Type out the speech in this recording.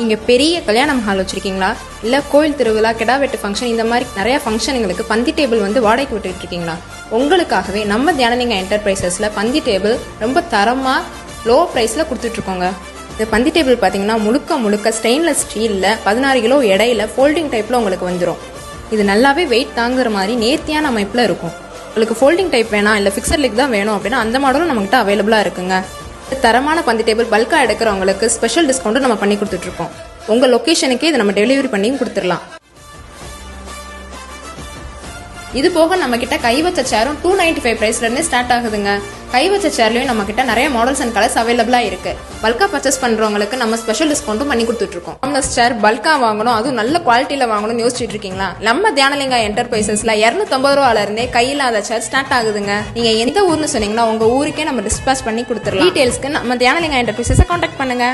நீங்கள் பெரிய கல்யாணம் ஹால் வச்சுருக்கீங்களா, இல்லை கோயில் திருவிழா, கிடா வெட்டு ஃபங்க்ஷன், இந்த மாதிரி நிறைய ஃபங்க்ஷனுங்களுக்கு பந்தி டேபிள் வந்து வாடகைக்கு விட்டுட்டு இருக்கீங்களா? உங்களுக்காகவே நம்ம தியானலிங்கம் என்டர்பிரைசஸில் பந்தி டேபிள் ரொம்ப தரமாக லோ ப்ரைஸில் கொடுத்துட்ருக்கோங்க. இந்த பந்தி டேபிள் பார்த்தீங்கன்னா முழுக்க ஸ்டெயின்லெஸ் ஸ்டீலில் 16 கிலோ எடையில் ஃபோல்டிங் டைப்பில் உங்களுக்கு வந்துடும். இது நல்லாவே வெயிட் தாங்குற மாதிரி நேர்த்தியான அமைப்பில் இருக்கும். உங்களுக்கு ஃபோல்டிங் டைப் வேணாம், இல்லை ஃபிக்ஸட் லெக் தான் வேணும் அப்படின்னா அந்த மாடலும் நம்மகிட்ட அவைலபிளாக இருக்குங்க. தரமான பந்தி டேபிள் பல்காக எடுக்கிறவங்களுக்கு ஸ்பெஷல் டிஸ்கவுண்ட்டும் நம்ம பண்ணி கொடுத்துட்ருக்கோம். உங்கள் லொக்கேஷனுக்கே இதை நம்ம டெலிவரி பண்ணியும் கொடுத்துடலாம். இது போக நம்ம கிட்ட கைவச்ச சேரும் 295 பிரைஸ்லேருந்து ஸ்டார்ட் ஆகுதுங்க. கைவச்ச சேர்லையும் நம்ம கிட்ட நிறைய மாடல்ஸ் அண்ட் கலர்ஸ் அவைலபிளாக இருக்கு. பல்கா பர்ச்சேஸ் பண்றவங்களுக்கு நம்ம ஸ்பெஷல் டிஸ்கவுண்ட்டும் பண்ணி கொடுத்துட்ருக்கோம். ஆம்லஸ் சேர் பல்கா வாங்கணும், அதுவும் நல்ல குவாலிட்டியில் வாங்கணும்னு யோசிச்சுட்டு இருக்கீங்களா? நம்ம தியானலிங்கம் என்டர்பிரைசஸ்ல 250 ரூபாயிலிருந்தே கையில்லாத சேர் ஸ்டார்ட் ஆகுதுங்க. நீங்க எந்த ஊர்னு சொன்னீங்கன்னா உங்க ஊருக்கே நம்ம டிஸ்பேச் பண்ணி கொடுத்துடலாம். டீடைல்ஸ்க்கு நம்ம தியானலிங்கம் என்டர்பிரைசஸை கான்டாக்ட் பண்ணுங்க.